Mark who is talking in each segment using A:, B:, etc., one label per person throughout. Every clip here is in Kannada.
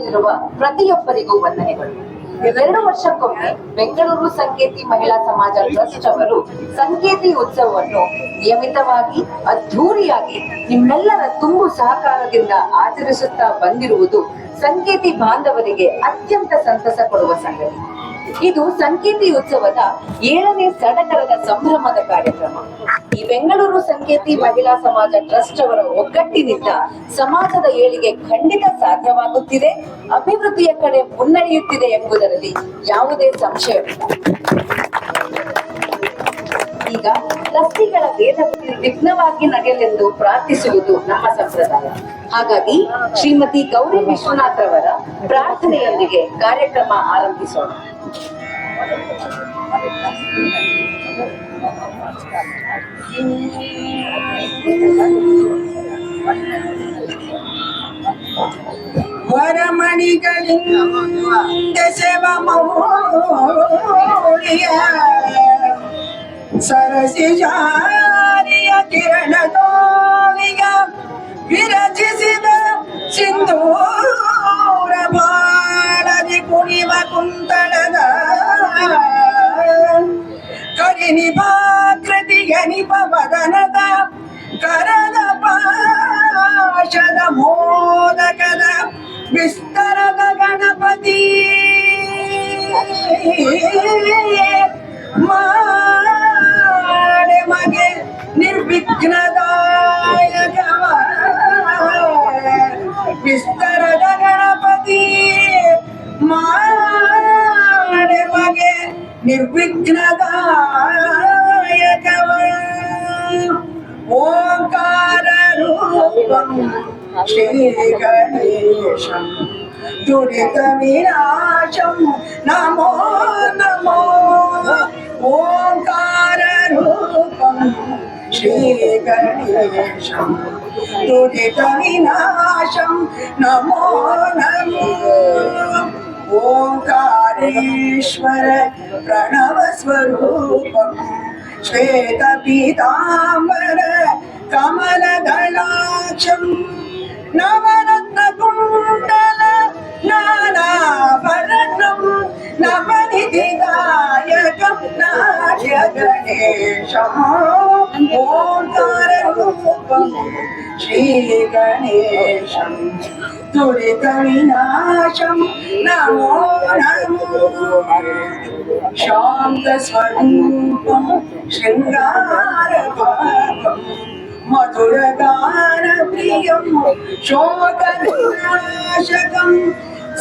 A: ಪಾಲ್ಗೊಳ್ಳುತ್ತಿರುವ ಪ್ರತಿಯೊಬ್ಬರಿಗೂ ವಂದನೆಗಳು. 2 ವರ್ಷಕ್ಕೊಮ್ಮೆ ಬೆಂಗಳೂರು ಸಂಕೇತಿ ಮಹಿಳಾ ಸಮಾಜ ಟ್ರಸ್ಟ್ ಅವರು ಸಂಕೇತಿ ಉತ್ಸವವನ್ನು ನಿಯಮಿತವಾಗಿ ಅದ್ಧೂರಿಯಾಗಿ ನಿಮ್ಮೆಲ್ಲರ ತುಂಬು ಸಹಕಾರದಿಂದ ಆಚರಿಸುತ್ತಾ ಬಂದಿರುವುದು ಸಂಕೇತಿ ಬಾಂಧವರಿಗೆ ಅತ್ಯಂತ ಸಂತಸ ಕೊಡುವ ಸಂಗತಿ. ಇದು ಸಂಕೇತಿ ಉತ್ಸವದ 7ನೇ ಸಡಗರದ ಸಂಭ್ರಮದ ಕಾರ್ಯಕ್ರಮ. ಈ ಬೆಂಗಳೂರು ಸಂಕೇತಿ ಮಹಿಳಾ ಸಮಾಜ ಟ್ರಸ್ಟ್ ಅವರ ಒಗ್ಗಟ್ಟಿನಿಂದ ಸಮಾಜದ ಏಳಿಗೆ ಖಂಡಿತ ಸಾಧ್ಯವಾಗುತ್ತಿದೆ, ಅಭಿವೃದ್ಧಿಯ ಕಡೆ ಮುನ್ನಡೆಯುತ್ತಿದೆ ಎಂಬುದರಲ್ಲಿ ಯಾವುದೇ ಸಂಶಯವಿಲ್ಲ. ಈಗ ಟ್ರಸ್ಟಿಗಳ ವೇದ ವಿಘ್ನವಾಗಿ ನಡೆಯಲೆಂದು ಪ್ರಾರ್ಥಿಸುವುದು ನಮ್ಮ ಸಂಪ್ರದಾಯ. ಹಾಗಾಗಿ ಶ್ರೀಮತಿ ಗೌರಿ ವಿಶ್ವನಾಥ್ ರವರ ಪ್ರಾರ್ಥನೆಯೊಂದಿಗೆ ಕಾರ್ಯಕ್ರಮ ಆರಂಭಿಸೋಣ.
B: ವರಮಣಿಗಳಿಂದ ಸೇವ ಮೌಳಿಯ ಸರಸಿ ಜಾರಿಯ ಕಿರಣದೋಳಿಯ ವಿರಚಿಸಿದ ಸಿಂಧೂರ ಬಾಳದಿ ಕುಣಿವ ಕುಂತಳದ ಕರಿನಿಭಾಕೃತಿಯ ನಿಪವದನದ ಕರದ ಪಾಶದ ಮೋದಕದ ವಿಸ್ತರದ ಗಣಪತಿ ಮಾಡೆ ಮಗೆ ನಿರ್ವಿಘ್ನದಾಯಕವ ವಿಸ್ತರದ ಗಣಪತಿ ಮಾಡೆ ಮಗೆ ನಿರ್ವಿಘ್ನದಾಯಕವ ಓಂಕಾರ ರೂಪಂ ಶ್ರೀ ಗಣೇಶಂ ದುರಿತ ವಿನಾಶಂ ನಮೋ ನಮೋ ಓಂಕಾರ ರೂಪಂ ಶ್ರೀ ಗಣೇಶಂ ದುರಿತ ವಿನಾಶಂ ನಮೋ ನಮೋ ಓಂಕಾರೇಶ್ವರ ಪ್ರಣವ ಸ್ವರೂಪಂ ಶ್ವೇತ ಪೀತಾಂಬರ ಕಮಲದಳಾಕ್ಷಂ ನವರತ್ನ ಕುಂಡಲ ನಾನಾಭರಣಂ ನವನಿಧಿದಾಯಕಂ ನಾಟ್ಯ ಗಣೇಶಂ ಓಂಕಾರ ರೂಪಂ ಶ್ರೀ ಗಣೇಶಂ ದುರಿತ ವಿನಾಶಂ ನಮೋ ನಮೋ ಶಾಂತ ಸ್ವರೂಪಂ ಶೃಂಗಾರ ಭಾವಂ ಮಧುರ ಗಾನ ಪ್ರಿಯಂ ಶೋಕ ವಿನಾಶಕಂ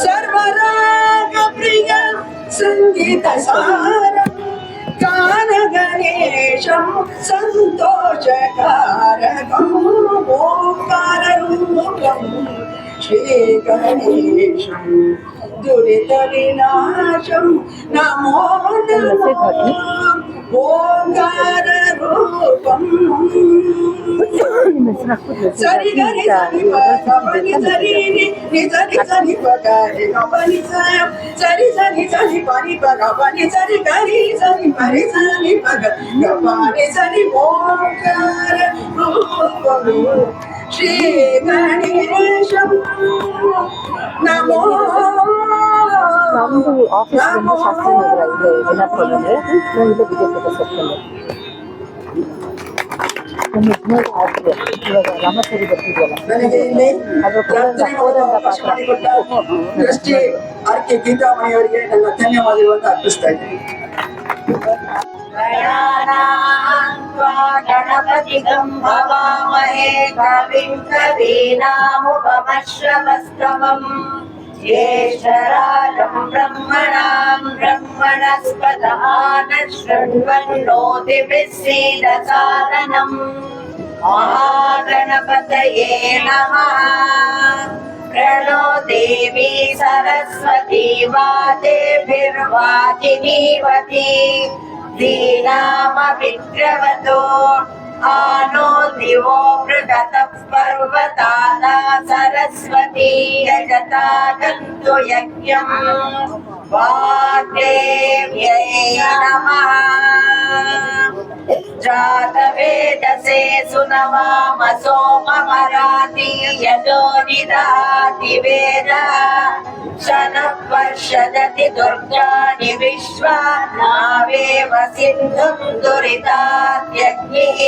B: ಸರ್ವರಾಗ ಪ್ರಿಯ ಸಂಗೀತ ಸಾರಂ ಗಾನ ಗಣೇಶಂ ಸಂತೋಷಕಾರಕಂ ಓಂಕಾರ ರೂಪಂ ಶ್ರೀ ಗಣೇಶಂ ದುರಿತ ವಿನಾಶಂ ನಮೋ ನಮೋ ಓಂಕಾರ ರೂಪಂ ಸರಿ ಗರಿ ಸರಿ ಪನಿ ಸರಿ ನಿ ಸರಿ ಸರಿ ಪಗರಿ ಗಪನಿ ಸರಿ ಸರಿ ಸರಿ ಪನಿ ಪಗ ಪನಿ ಸರಿ ಗರಿ ಸರಿ ಪರಿ ಸರಿ ಪಗ ಗಪನಿ ಸರಿ ಓಂಕಾರ ರೂಪಂ ಶ್ರೀ ಗಣೇಶಂ ನಮೋ
C: ನಮ್ಮದು ಆಫೀಸ್ ಶಾಸ್ತ್ರಿ ನಗರ ಇದೆ ವಿನಾಥ್ಕೊಂಡ್ರೆ ನಾನು ಇಲ್ಲೇ ಬಿಜೆಪಿ ಸೇರ್ಕೊಂಡೆ. ನಮ್ಮ ಯಜ್ಞಗಳು ಆಗ್ತಿದೆ ಇವಾಗ ರಾಮಚರಿ ಬರ್ತಿದೆಯಲ್ಲ ಅದ್ರ
B: ದೃಷ್ಟಿ ಆರ್ಕೆ ಗೀತಾಮಣಿಯವರಿಗೆ ನನ್ನ ಧನ್ಯವಾದಗಳು ಅಂತ ಅರ್ಪಿಸ್ತಾ ಇದ್ದೀನಿ.
D: ಗಣಪತಿಗಂ ಭವಾಮಹೇ ಕವಿಂ ಕವೀನಾಮುಪಮಶ್ರವಸ್ತಮಂ ಜ್ಯೇಷ್ಠರಾಜಂ ಬ್ರಹ್ಮಣಾಂ ಬ್ರಹ್ಮಣಸ್ಪತಃ ಶೃಣ್ವನ್ನೋತಿಭಿಃ ಸೀದಸಾದನಂ ಮಹಾಗಣಪತಯೇ ನಮಃ प्रणो देवी सरस्वती वाजेभिर्वाजिनीवती दीनामभिद्रवतो आनो दिवो मृगतः पर्वताना सरस्वती यजता गन्तु यज्ञम् वाग्देव्यै नमः। जातवेदसे सुनवाम सोममराति यजो निदाति वेद शनः वर्षदति दुर्गाणि विश्वा नावेव सिन्धुं दुरितात्यग्निः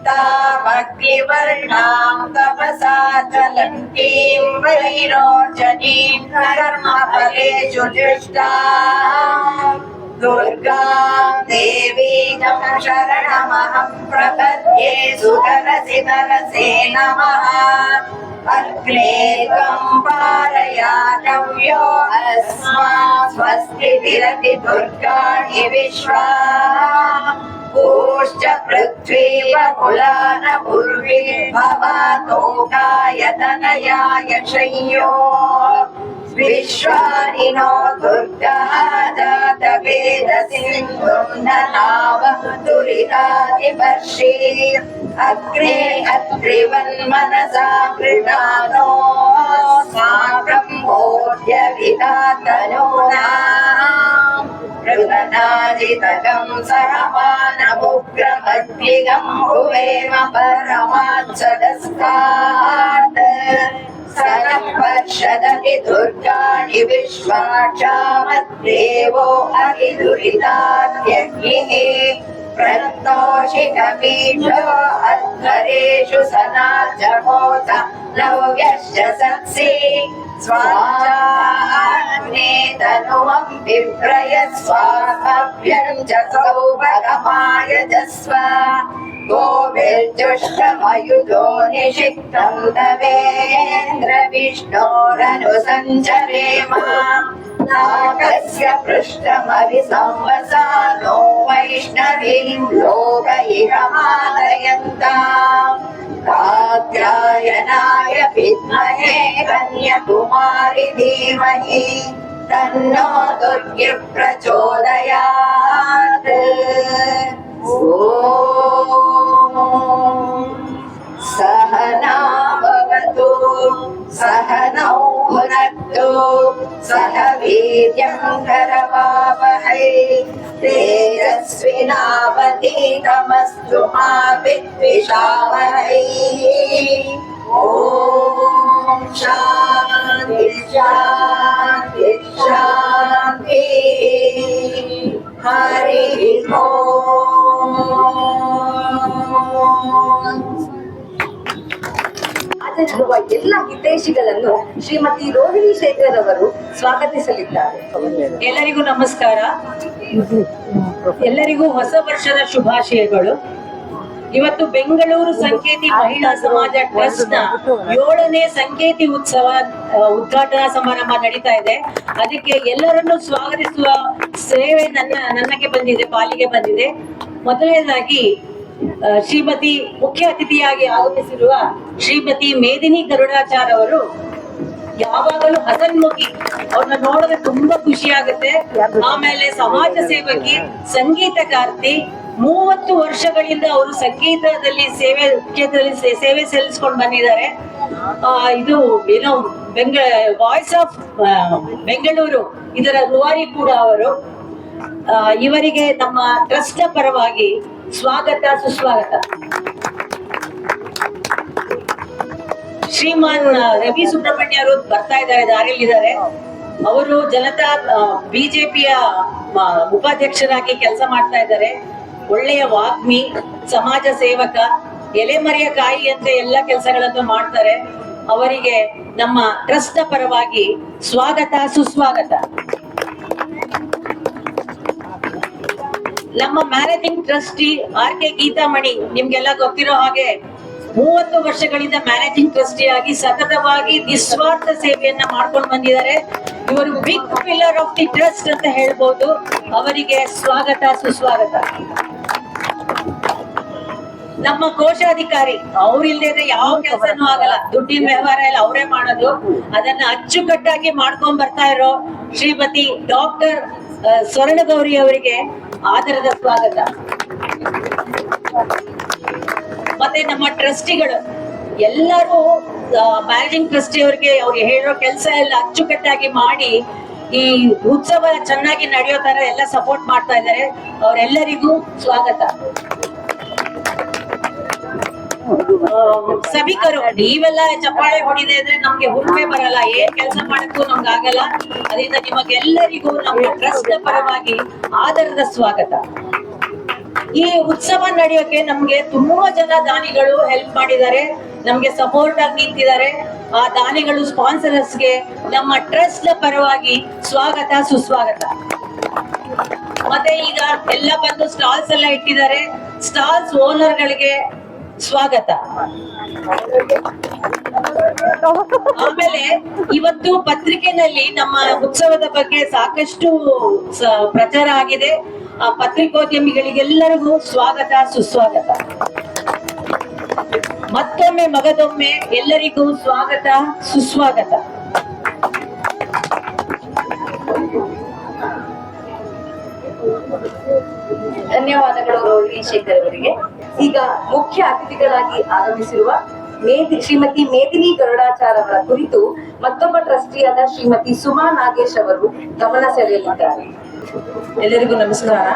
D: तामग्निवर्णां तपसा ज्वलन्तीं वैरोचनीं कर्मफलेषु जुष्टाम् दुर्गां देवीं शरणमहं प्रपद्ये सुतरसि तरसे नमः अग्नेकं पारयातव्यो अस्मात् स्वस्ति विरति दुर्गाणि विश्वा ऊश्च पृथ्वी बहुलान पूर्वी भवतोकाय तनयाय शय्यो विश्वानिनो दुर्गः जातवेदसिन्धुं ननाव दुरितादिवर्षि अग्रे अत्रिवन्मनसा गृणानो साकं भोज्यविदातनूनाम् मृगनाजितकं सहमानमुग्रमद्विगं भुवेम परमात्सदस्तात् सरः वर्षदति दुर्गाणि विश्वाक्षामद्देवो अभिदुरितात्यग्निः प्रत्नोषितमीढो अध्वरेषु सनाजहोत लव्यश्च सत्सि स्वाचाग्ने तनुवं विप्रय स्वाभव्यं च सौभगमायजस्व गोभिर्जुष्टमयुधो निषिक्तं तवेन्द्र विष्णोरनुसञ्चरेम नागस्य पृष्ठमभिसंवसानो वैष्णवीं लोकैकमादयन्ताम् कात्यायनाय विद्महे कन्याकुमारी धीमहि तन्नो दुर्गे प्रचोदयात् ॐ सहना भवतु सहनौ भुनक्तु सह वीर्यं करवावहै तेजस्विनावधीतमस्तु मा विद्विषावहै ॐ शान्ति शान्ति शान्तिः हरिः ॐ
A: ಹಾಜರಿರುವ ಎಲ್ಲ ಹಿತೈಷಿಗಳನ್ನು ಶ್ರೀಮತಿ ರೋಹಿಣಿ ಶೇಖರ್ ಅವರು ಸ್ವಾಗತಿಸಲಿದ್ದಾರೆ.
E: ಎಲ್ಲರಿಗೂ ನಮಸ್ಕಾರ. ಎಲ್ಲರಿಗೂ ಹೊಸ ವರ್ಷದ ಶುಭಾಶಯಗಳು. ಇವತ್ತು ಬೆಂಗಳೂರು ಸಂಕೇತಿ ಮಹಿಳಾ ಸಮಾಜ ಟ್ರಸ್ಟ್ ನ 7ನೇ ಸಂಕೇತಿ ಉತ್ಸವ ಉದ್ಘಾಟನಾ ಸಮಾರಂಭ ನಡೀತಾ ಇದೆ. ಅದಕ್ಕೆ ಎಲ್ಲರನ್ನೂ ಸ್ವಾಗತಿಸುವ ಸೇವೆ ನನಗೆ ಬಂದಿದೆ, ಪಾಲಿಗೆ ಬಂದಿದೆ. ಮೊದಲನೇದಾಗಿ ಶ್ರೀಮತಿ ಮುಖ್ಯ ಅತಿಥಿಯಾಗಿ ಆಗಮಿಸಿರುವ ಶ್ರೀಮತಿ ಮೇದಿನಿ ಗರುಡಾಚಾರ್ ಅವರು ಯಾವಾಗಲೂ ಹಸನ್ಮುಖಿ, ಅವ್ರನ್ನ ನೋಡಿದ್ರೆ ತುಂಬಾ ಖುಷಿ ಆಗುತ್ತೆ. ಆಮೇಲೆ ಸಮಾಜ ಸೇವಕಿ, ಸಂಗೀತಗಾರ್ತಿ, 30 ವರ್ಷಗಳಿಂದ ಅವರು ಸಂಗೀತದಲ್ಲಿ ಕ್ಷೇತ್ರದಲ್ಲಿ ಸೇವೆ ಸಲ್ಲಿಸ್ಕೊಂಡು ಬಂದಿದ್ದಾರೆ. ಇದು ಏನೋ ವಾಯ್ಸ್ ಆಫ್ ಬೆಂಗಳೂರು ಇದರ ರೂವಾರಿ ಕೂಡ ಅವರು. ಇವರಿಗೆ ನಮ್ಮ ಟ್ರಸ್ಟ್ ಪರವಾಗಿ ಸ್ವಾಗತ ಸುಸ್ವಾಗತ. ಶ್ರೀಮಾನ್ ರವಿ ಸುಬ್ರಹ್ಮಣ್ಯ ಅವರು ಬರ್ತಾ ಇದ್ದಾರೆ, ದಾರಿಯಲ್ಲಿದ್ದಾರೆ. ಅವರು ಜನತಾ ಬಿಜೆಪಿಯ ಉಪಾಧ್ಯಕ್ಷರಾಗಿ ಕೆಲಸ ಮಾಡ್ತಾ ಇದ್ದಾರೆ. ಒಳ್ಳೆಯ ವಾಗ್ಮಿ, ಸಮಾಜ ಸೇವಕ, ಎಲೆಮರೆಯ ಕಾಯಿ ಅಂತ ಎಲ್ಲ ಕೆಲಸಗಳನ್ನು ಮಾಡ್ತಾರೆ. ಅವರಿಗೆ ನಮ್ಮ ಟ್ರಸ್ಟ್ ಪರವಾಗಿ ಸ್ವಾಗತ ಸುಸ್ವಾಗತ. ನಮ್ಮ ಮ್ಯಾನೇಜಿಂಗ್ ಟ್ರಸ್ಟಿ ಆರ್ ಕೆ ಗೀತಾಮಣಿ, ನಿಮ್ಗೆಲ್ಲ ಗೊತ್ತಿರೋ ಹಾಗೆ 30 ವರ್ಷಗಳಿಂದ ಮ್ಯಾನೇಜಿಂಗ್ ಟ್ರಸ್ಟಿ ಆಗಿ ಸತತವಾಗಿ ನಿಸ್ವಾರ್ಥ ಸೇವೆಯನ್ನ ಮಾಡ್ಕೊಂಡು ಬಂದಿದ್ದಾರೆ. ಇವರು big pillar of the trust ಅಂತ ಹೇಳ್ಬೋದು. ಅವರಿಗೆ ಸ್ವಾಗತ ಸುಸ್ವಾಗತ. ನಮ್ಮ ಕೋಶಾಧಿಕಾರಿ, ಅವ್ರಿಲ್ದೇ ಯಾವ ಕೆಲಸನೂ ಆಗಲ್ಲ, ದುಡ್ಡಿನ ವ್ಯವಹಾರ ಎಲ್ಲ ಅವರೇ ಮಾಡೋದು. ಅದನ್ನ ಅಚ್ಚುಕಟ್ಟಾಗಿ ಮಾಡ್ಕೊಂಡ್ ಬರ್ತಾ ಇರೋ ಶ್ರೀಮತಿ ಡಾಕ್ಟರ್ ಸ್ವರ್ಣಗೌರಿ ಅವರಿಗೆ ಆದರದ ಸ್ವಾಗತ. ಮತ್ತೆ ನಮ್ಮ ಟ್ರಸ್ಟಿಗಳು ಎಲ್ಲರೂ ಮ್ಯಾನೇಜಿಂಗ್ ಟ್ರಸ್ಟಿ ಅವ್ರಿಗೆ ಹೇಳೋ ಕೆಲಸ ಎಲ್ಲ ಅಚ್ಚುಕಟ್ಟಾಗಿ ಮಾಡಿ ಈ ಉತ್ಸವ ಚೆನ್ನಾಗಿ ನಡೆಯೋ ತರ ಎಲ್ಲ ಸಪೋರ್ಟ್ ಮಾಡ್ತಾ ಇದ್ದಾರೆ. ಅವರೆಲ್ಲರಿಗೂ ಸ್ವಾಗತ. ಸಭಿಕರು ನೀವೆಲ್ಲ ಚಪ್ಪಾಳೆ ಹೊಡಿದೆ ಇದ್ರೆ ನಮ್ಗೆ ಹುರುಪೆ ಬರಲ್ಲ, ಏನ್ ಕೆಲಸ ಮಾಡಕ್ಕೂ ನಮ್ಗೆ ಆಗಲ್ಲ. ಅದರಿಂದ ನಿಮಗೆಲ್ಲರಿಗೂ ನಮ್ಮ ಟ್ರಸ್ಟ್ ಪರವಾಗಿ ಆದರದ ಸ್ವಾಗತ. ಈ ಉತ್ಸವ ನಡೆಯೋಕೆ ನಮ್ಗೆ ತುಂಬಾ ಜನ ದಾನಿಗಳು ಹೆಲ್ಪ್ ಮಾಡಿದ್ದಾರೆ, ನಮ್ಗೆ ಸಪೋರ್ಟ್ ಆಗಿ ನಿಂತಿದ್ದಾರೆ. ಆ ದಾನಿಗಳು ಸ್ಪಾನ್ಸರರ್ಸ್ಗೆ ನಮ್ಮ ಟ್ರಸ್ಟ್ ಪರವಾಗಿ ಸ್ವಾಗತ ಸುಸ್ವಾಗತ. ಮತ್ತೆ ಈಗ ಎಲ್ಲ ಬಂದು ಸ್ಟಾಲ್ಸ್ ಎಲ್ಲ ಇಟ್ಟಿದ್ದಾರೆ, ಸ್ಟಾಲ್ಸ್ ಓನರ್ ಗಳಿಗೆ ಸ್ವಾಗತ. ಆಮೇಲೆ ಇವತ್ತು ಪತ್ರಿಕೆನಲ್ಲಿ ನಮ್ಮ ಉತ್ಸವದ ಬಗ್ಗೆ ಸಾಕಷ್ಟು ಪ್ರಚಾರ ಆಗಿದೆ. ಆ ಪತ್ರಿಕೋದ್ಯಮಿಗಳಿಗೆಲ್ಲರಿಗೂ ಸ್ವಾಗತ ಸುಸ್ವಾಗತ. ಮತ್ತೊಮ್ಮೆ ಮಗದೊಮ್ಮೆ ಎಲ್ಲರಿಗೂ ಸ್ವಾಗತ ಸುಸ್ವಾಗತ.
A: ಧನ್ಯವಾದಗಳು ರೋಹಿಣಿ ಶೇಖರ್ ಅವರಿಗೆ. ಈಗ ಮುಖ್ಯ ಅತಿಥಿಗಳಾಗಿ ಆಗಮಿಸಿರುವ ಶ್ರೀಮತಿ ಮೇದಿನಿ ಗರುಡಾಚಾರ್ ಅವರ ಕುರಿತು ಮತ್ತೊಬ್ಬ ಟ್ರಸ್ಟಿಯಾದ ಶ್ರೀಮತಿ ಸುಮಾ ನಾಗೇಶ್ ಅವರು ಗಮನ ಸೆಳೆಯಲಿದ್ದಾರೆ.
E: ಎಲ್ಲರಿಗೂ ನಮಸ್ಕಾರ.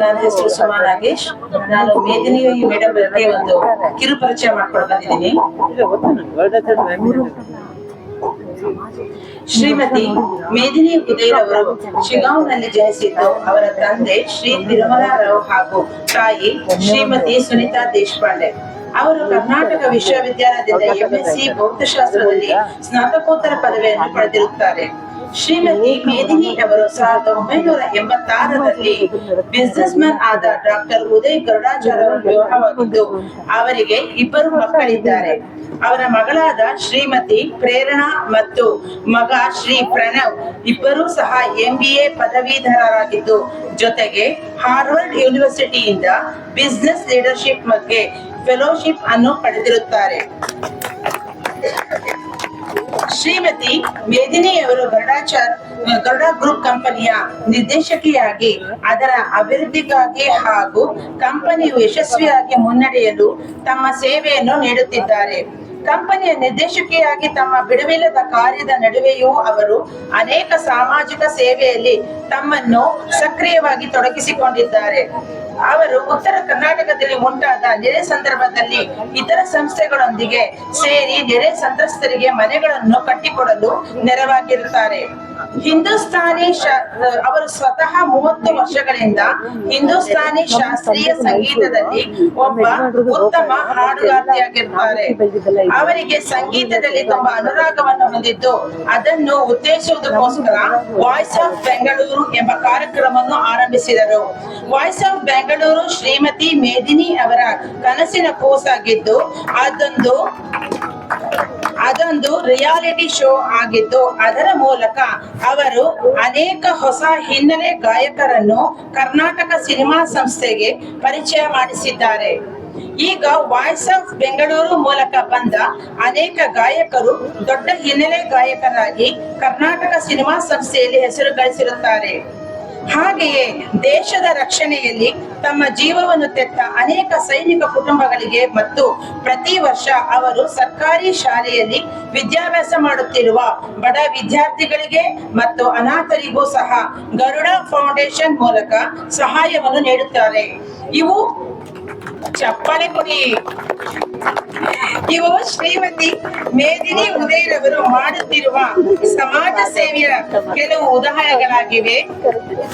E: ನನ್ನ ಹೆಸರು ಸುಮಾ ನಾಗೇಶ್. ನಾನು ಮೇದಿನಿ ಮೇಡಮ್ ಬಗ್ಗೆ ಒಂದು ಕಿರು ಪರಿಚಯ ಮಾಡ್ಕೊಂಡು ಬಂದಿದ್ದೀನಿ. ಶ್ರೀಮತಿ ಮೇದಿನಿ ಉದಯ್ ಅವರು ಶಿಗಾಂವ್ನಲ್ಲಿ ಜನಿಸಿದ್ದು. ಅವರ ತಂದೆ ಶ್ರೀ ತಿರುಮಲರಾವ್ ಹಾಗೂ ತಾಯಿ ಶ್ರೀಮತಿ ಸುನಿತಾ ದೇಶಪಾಂಡೆ. ಅವರು ಕರ್ನಾಟಕ ವಿಶ್ವವಿದ್ಯಾಲಯದಿಂದ ಎಂಎಸ್ಸಿ ಭೌತಶಾಸ್ತ್ರದಲ್ಲಿ ಸ್ನಾತಕೋತ್ತರ ಪದವಿಯನ್ನು ಪಡೆದಿರುತ್ತಾರೆ. ಶ್ರೀಮತಿ ಮೇದಿನಿ ಅವರು 1986ರಲ್ಲಿ ಬಿಸಿನೆಸ್ ಮ್ಯಾನ್ ಆದ ಡಾಕ್ಟರ್ ಉದಯ್ ಗರುಡಾಚಾರ್ ಅವರು ವಿವಾಹವಾಗಿದ್ದು ಅವರಿಗೆ 2 ಮಕ್ಕಳಿದ್ದಾರೆ. ಅವರ ಮಗಳಾದ ಶ್ರೀಮತಿ ಪ್ರೇರಣಾ ಮತ್ತು ಮಗ ಶ್ರೀ ಪ್ರಣವ್ ಇಬ್ಬರೂ ಸಹ MBA ಪದವೀಧರರಾಗಿದ್ದು ಜೊತೆಗೆ ಹಾರ್ವರ್ಡ್ ಯೂನಿವರ್ಸಿಟಿಯಿಂದ ಬಿಸಿನೆಸ್ ಲೀಡರ್ಶಿಪ್ ಬಗ್ಗೆ ಫೆಲೋಶಿಪ್ ಅನ್ನು ಪಡೆದಿರುತ್ತಾರೆ. ಶ್ರೀಮತಿ ಮೇದಿನಿ ಅವರು ಗರುಡ ಗ್ರೂಪ್ ಕಂಪನಿಯ ನಿರ್ದೇಶಕಿಯಾಗಿ ಅದರ ಅಭಿವೃದ್ಧಿಗಾಗಿ ಹಾಗೂ ಕಂಪನಿಯು ಯಶಸ್ವಿಯಾಗಿ ಮುನ್ನಡೆಯಲು ತಮ್ಮ ಸೇವೆಯನ್ನು ನೀಡುತ್ತಿದ್ದಾರೆ. ಕಂಪನಿಯ ನಿರ್ದೇಶಕಿಯಾಗಿ ತಮ್ಮ ಬಿಡುವಿಲ್ಲದ ಕಾರ್ಯದ ನಡುವೆಯೂ ಅವರು ಅನೇಕ ಸಾಮಾಜಿಕ ಸೇವೆಯಲ್ಲಿ ತಮ್ಮನ್ನು ಸಕ್ರಿಯವಾಗಿ ತೊಡಗಿಸಿಕೊಂಡಿದ್ದಾರೆ. ಅವರು ಉತ್ತರ ಕರ್ನಾಟಕದಲ್ಲಿ ಉಂಟಾದ ನೆರೆ ಸಂದರ್ಭದಲ್ಲಿ ಇತರ ಸಂಸ್ಥೆಗಳೊಂದಿಗೆ ಸೇರಿ ನೆರೆ ಸಂತ್ರಸ್ತರಿಗೆ ಮನೆಗಳನ್ನು ಕಟ್ಟಿಕೊಡಲು ನೆರವಾಗಿರುತ್ತಾರೆ. ಅವರು ಸ್ವತಃ 30 ವರ್ಷಗಳಿಂದ ಹಿಂದೂಸ್ತಾನಿ ಶಾಸ್ತ್ರೀಯ ಸಂಗೀತದಲ್ಲಿ ಒಬ್ಬ ಉತ್ತಮ ಹಾಡುಗಾರ್ತಿಯಾಗಿರುತ್ತಾರೆ. ಅವರಿಗೆ ಸಂಗೀತದಲ್ಲಿ ತುಂಬಾ ಅನುರಾಗವನ್ನು ಹೊಂದಿದ್ದು ಅದನ್ನು ಉತ್ತೇಜಿಸುವುದಕ್ಕೋಸ್ಕರ ವಾಯ್ಸ್ ಆಫ್ ಬೆಂಗಳೂರು ಎಂಬ ಕಾರ್ಯಕ್ರಮವನ್ನು ಆರಂಭಿಸಿದರು. ವಾಯ್ಸ್ ಆಫ್ ಬೆಂಗಳೂರು ಶ್ರೀಮತಿ ಮೇದಿನಿ ಅವರ ಕನಸಿನ ಕೂಸಾಗಿದ್ದು ಅದೊಂದು ರಿಯಾಲಿಟಿ ಶೋ ಆಗಿದ್ದು ಅದರ ಮೂಲಕ ಅವರು ಅನೇಕ ಹೊಸ ಹಿನ್ನೆಲೆ ಗಾಯಕರನ್ನು ಕರ್ನಾಟಕ ಸಿನಿಮಾ ಸಂಸ್ಥೆಗೆ ಪರಿಚಯ ಮಾಡಿಸಿದ್ದಾರೆ. ಈಗ ವಾಯ್ಸ್ ಆಫ್ ಬೆಂಗಳೂರು ಮೂಲಕ ಬಂದ ಅನೇಕ ಗಾಯಕರು ದೊಡ್ಡ ಹಿನ್ನೆಲೆ ಗಾಯಕರಾಗಿ ಕರ್ನಾಟಕ ಸಿನಿಮಾ ಸಂಸ್ಥೆಯಲ್ಲಿ ಹೆಸರು ಗಳಿಸಿರುತ್ತಾರೆ. ಹಾಗೆಯೇ ದೇಶದ ರಕ್ಷಣೆಯಲ್ಲಿ ತಮ್ಮ ಜೀವವನ್ನು ತೆತ್ತ ಅನೇಕ ಸೈನಿಕ ಕುಟುಂಬಗಳಿಗೆ ಮತ್ತು ಪ್ರತಿ ವರ್ಷ ಅವರು ಸರ್ಕಾರಿ ಶಾಲೆಯಲ್ಲಿ ವಿದ್ಯಾಭ್ಯಾಸ ಮಾಡುತ್ತಿರುವ ಬಡ ವಿದ್ಯಾರ್ಥಿಗಳಿಗೆ ಮತ್ತು ಅನಾಥರಿಗೂ ಸಹ ಗರುಡ ಫೌಂಡೇಶನ್ ಮೂಲಕ ಸಹಾಯವನ್ನು ನೀಡುತ್ತಾರೆ. ಇವು ಚಪ್ಪಾಳೆ ಕೊಡಿ. ಇವು ಶ್ರೀಮತಿ ಮೇದಿನಿ ಉದಯ್ ರವರು ಮಾಡುತ್ತಿರುವ ಸಮಾಜ ಸೇವೆಯ ಕೆಲವು ಉದಾಹರಣೆಗಳಾಗಿವೆ.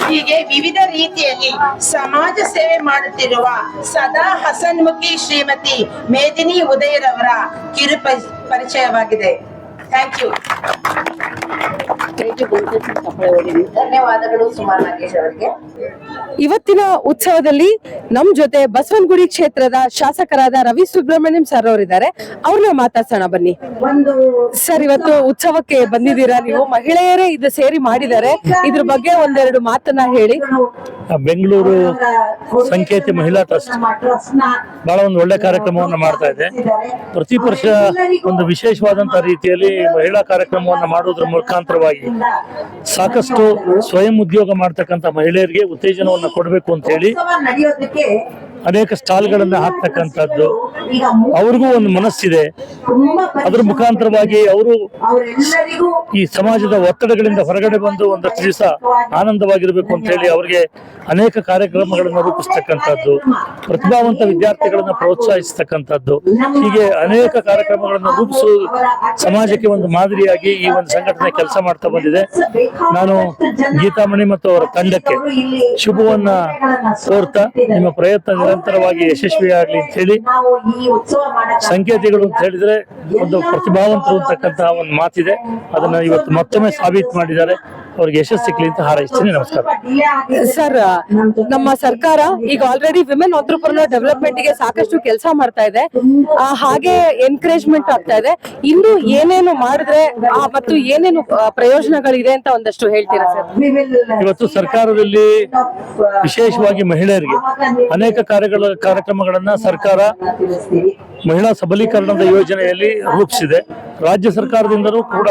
E: ಹೀಗೆ ವಿವಿಧ ರೀತಿಯಲ್ಲಿ ಸಮಾಜ ಸೇವೆ ಮಾಡುತ್ತಿರುವ ಸದಾ ಹಸನ್ಮುಖಿ ಶ್ರೀಮತಿ ಮೇದಿನಿ ಉದಯ್ ರವರ ಕಿರು ಪರಿಚಯವಾಗಿದೆ. Thank you.
A: ಧನ್ಯವಾದಗಳು ಸುಮಾ ನಾಗೇಶ್ ಅವರಿಗೆ.
C: ಇವತ್ತಿನ ಉತ್ಸವದಲ್ಲಿ ನಮ್ ಜೊತೆ ಬಸವನಗುಡಿ ಕ್ಷೇತ್ರದ ಶಾಸಕರಾದ ರವಿ ಸುಬ್ರಹ್ಮಣ್ಯಂ ಸರ್ ಅವರಿದ್ದಾರೆ. ಅವ್ರನ್ನ ಮಾತಾಡ್ಸೋಣ ಬನ್ನಿ. ಸರ್, ಇವತ್ತು ಉತ್ಸವಕ್ಕೆ ಬಂದಿದ್ದೀರಾ ನೀವು, ಮಹಿಳೆಯರೇ ಇದು ಸೇರಿ ಮಾಡಿದ್ದಾರೆ, ಇದ್ರ ಬಗ್ಗೆ ಒಂದೆರಡು ಮಾತನ್ನ ಹೇಳಿ.
F: ಬೆಂಗಳೂರು ಸಂಕೇತಿ ಮಹಿಳಾ ಟ್ರಸ್ಟ್ ಬಹಳ ಒಂದು ಒಳ್ಳೆ ಕಾರ್ಯಕ್ರಮವನ್ನು ಮಾಡ್ತಾ ಇದೆ. ಪ್ರತಿ ವರ್ಷ ಒಂದು ವಿಶೇಷವಾದಂತಹ ರೀತಿಯಲ್ಲಿ ಮಹಿಳಾ ಕಾರ್ಯಕ್ರಮವನ್ನು ಮಾಡುವುದರ ಮುಖಾಂತರವಾಗಿ ಸಾಕಷ್ಟು ಸ್ವಯಂ ಉದ್ಯೋಗ ಮಾಡ್ತಕ್ಕಂಥ ಮಹಿಳೆಯರಿಗೆ ಉತ್ತೇಜನವನ್ನು ಕೊಡಬೇಕು ಅಂತ ಹೇಳಿ ಅನೇಕ ಸ್ಟಾಲ್ಗಳನ್ನ ಹಾಕ್ತಕ್ಕಂಥದ್ದು, ಅವ್ರಿಗೂ ಒಂದು ಮನಸ್ಸಿದೆ. ಅದ್ರ ಮುಖಾಂತರವಾಗಿ ಅವರು
D: ಅವರೆಲ್ಲರಿಗೂ
F: ಈ ಸಮಾಜದ ಒತ್ತಡಗಳಿಂದ ಹೊರಗಡೆ ಬಂದು ಒಂದಷ್ಟು ದಿವಸ ಆನಂದವಾಗಿರ್ಬೇಕು ಅಂತ ಹೇಳಿ ಅವರಿಗೆ ಅನೇಕ ಕಾರ್ಯಕ್ರಮಗಳನ್ನು ರೂಪಿಸ್ತಕ್ಕಂಥದ್ದು, ಪ್ರತಿಭಾವಂತ ವಿದ್ಯಾರ್ಥಿಗಳನ್ನ ಪ್ರೋತ್ಸಾಹಿಸ್ತಕ್ಕಂಥದ್ದು, ಹೀಗೆ ಅನೇಕ ಕಾರ್ಯಕ್ರಮಗಳನ್ನು ರೂಪಿಸುವುದು ಸಮಾಜಕ್ಕೆ ಒಂದು ಮಾದರಿಯಾಗಿ ಈ ಒಂದು ಸಂಘಟನೆ ಕೆಲಸ ಮಾಡ್ತಾ ಬಂದಿದೆ. ನಾನು ಗೀತಾಮಣಿ ಮತ್ತು ಅವರ ತಂಡಕ್ಕೆ ಶುಭವನ್ನ ಕೋರ್ತಾ ನಿಮ್ಮ ಪ್ರಯತ್ನ ನಿರಂತರವಾಗಿ ಯಶಸ್ವಿಯಾಗಲಿ ಅಂತ ಹೇಳಿ,
D: ನಾವು ಈ ಉತ್ಸವ ಮಾಡಕ್ಕೆ
F: ಸಂಕೇತಿಗಳು ಅಂತ ಹೇಳಿದ್ರೆ ಒಂದು ಪ್ರತಿಭಾವಂತರು ಅಂತಕ್ಕಂತಹ ಒಂದು ಮಾತಿದೆ, ಅದನ್ನ ಇವತ್ತು ಮತ್ತೊಮ್ಮೆ ಸಾಬೀತು ಮಾಡಿದ್ದಾರೆ. ಅವ್ರಿಗೆ ಯಶಸ್ಸು ಸಿಕ್ಲಿ ಅಂತ ಹಾರೈಸ್ತೀನಿ. ನಮಸ್ಕಾರ.
C: ಸರ್, ನಮ್ಮ ಸರ್ಕಾರ ಈಗ ಆಲ್ರೆಡಿ ವಿಮೆನ್ ಆಂಟ್ರಪ್ರನರ್ ಡೆವಲಪ್ಮೆಂಟ್ ಗೆ ಸಾಕಷ್ಟು ಕೆಲಸ ಮಾಡ್ತಾ ಇದೆ, ಹಾಗೆ ಎನ್ಕರೇಜ್ಮೆಂಟ್ ಆಗ್ತಾ ಇದೆ. ಇನ್ನು ಏನೇನು ಮಾಡಿದ್ರೆ ಮತ್ತು ಏನೇನು ಪ್ರಯೋಜನಗಳಿದೆ ಅಂತ ಒಂದಷ್ಟು ಹೇಳ್ತೀರಾ ಸರ್?
F: ಇವತ್ತು ಸರ್ಕಾರದಲ್ಲಿ ವಿಶೇಷವಾಗಿ ಮಹಿಳೆಯರಿಗೆ ಅನೇಕ ಕಾರ್ಯಕ್ರಮಗಳನ್ನ ಸರ್ಕಾರ ಮಹಿಳಾ ಸಬಲೀಕರಣದ ಯೋಜನೆಯಲ್ಲಿ ರೂಪಿಸಿದೆ. ರಾಜ್ಯ ಸರ್ಕಾರದಿಂದಲೂ ಕೂಡ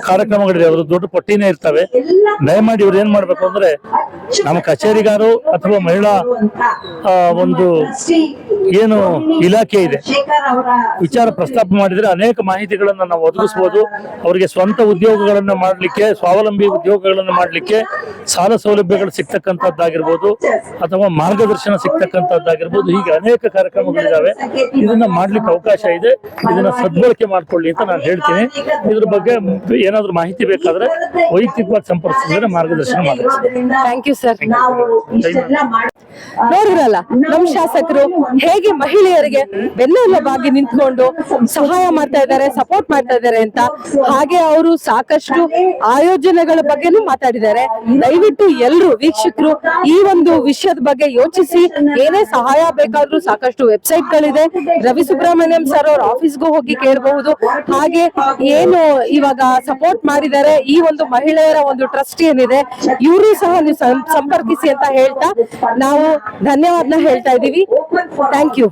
F: ಕಾರ್ಯಕ್ರಮಗಳಿದೆ, ಅವರು ದೊಡ್ಡ ಪಟ್ಟಿನೇ ಇರ್ತವೆ. ದಯಮಾಡಿ ಇವ್ರು ಏನ್ ಮಾಡ್ಬೇಕು ಅಂದ್ರೆ ನಮ್ಮ ಕಚೇರಿಗಾರು ಅಥವಾ ಮಹಿಳಾ ಒಂದು ಏನು ಇಲಾಖೆ ಇದೆ ವಿಚಾರ ಪ್ರಸ್ತಾಪ ಮಾಡಿದ್ರೆ ಅನೇಕ ಮಾಹಿತಿಗಳನ್ನ ನಾವು ಒದಗಿಸಬಹುದು. ಅವರಿಗೆ ಸ್ವಂತ ಉದ್ಯೋಗಗಳನ್ನ ಮಾಡ್ಲಿಕ್ಕೆ, ಸ್ವಾವಲಂಬಿ ಉದ್ಯೋಗಗಳನ್ನ ಮಾಡ್ಲಿಕ್ಕೆ ಸಾಲ ಸೌಲಭ್ಯಗಳು ಸಿಗ್ತಕ್ಕಂಥದ್ದಾಗಿರ್ಬೋದು ಅಥವಾ ಮಾರ್ಗದರ್ಶನ ಸಿಗ್ತಕ್ಕಂಥದ್ದಾಗಿರ್ಬೋದು. ಹೀಗೆ ಅನೇಕ ಕಾರ್ಯಕ್ರಮಗಳಿದಾವೆ, ಇದನ್ನ ಮಾಡ್ಲಿಕ್ಕೆ ಅವಕಾಶ ಇದೆ. ಇದನ್ನ ಸದ್ಬಳಕೆ ಮಾಡ್ಕೊಳ್ಳಿ ಅಂತ ನಾನು ಹೇಳ್ತೀನಿ. ಇದ್ರ ಬಗ್ಗೆ ಏನಾದ್ರು ಮಾಹಿತಿ ಬೇಕಾದ್ರೆ ವೈಯಕ್ತಿಕವಾಗಿ ಸಂಪರ್ಕಿಸಿದ್ರೆ ಮಾರ್ಗದರ್ಶನ ಮಾಡ್ತೀನಿ.
C: Thank you sir.
D: ನಾವು ಇಷ್ಟೆಲ್ಲ ಮಾಡಿ
C: ನೋಡಿದ್ರಲ್ಲ ನಮ್ ಶಾಸಕರು ಹೇಗೆ ಮಹಿಳೆಯರಿಗೆ ಬೆನ್ನೆಲುಬಾಗಿ ನಿಂತ್ಕೊಂಡು ಸಹಾಯ ಮಾಡ್ತಾ ಇದ್ದಾರೆ, ಸಪೋರ್ಟ್ ಮಾಡ್ತಾ ಇದ್ದಾರೆ ಅಂತ. ಹಾಗೆ ಅವರು ಸಾಕಷ್ಟು ಆಯೋಜನೆಗಳ ಬಗ್ಗೆನೂ ಮಾತಾಡಿದ್ದಾರೆ. ದಯವಿಟ್ಟು ಎಲ್ರು ವೀಕ್ಷಕರು ಈ ಒಂದು ವಿಷಯದ ಬಗ್ಗೆ ಯೋಚಿಸಿ, ಏನೇ ಸಹಾಯ ಬೇಕಾದ್ರೂ ಸಾಕಷ್ಟು ವೆಬ್ಸೈಟ್ ಗಳಿದೆ. ರವಿ ಸುಬ್ರಹ್ಮಣ್ಯಂ ಸರ್ ಅವ್ರ ಆಫೀಸ್ಗೂ ಹೋಗಿ ಕೇಳಬಹುದು. ಹಾಗೆ ಏನು ಇವಾಗ ಸಪೋರ್ಟ್ ಮಾಡಿದ್ದಾರೆ ಈ ಒಂದು ಮಹಿಳೆಯರ ಒಂದು ಟ್ರಸ್ಟ್ ಏನಿದೆ, ಇವರು ಸಹ ನೀವು ಸಂಪರ್ಕಿಸಿ ಅಂತ ಹೇಳ್ತಾ ನಾವು ಧನ್ಯವಾದನ ಹೇಳ್ತಾ ಇದೀವಿ. Thank you.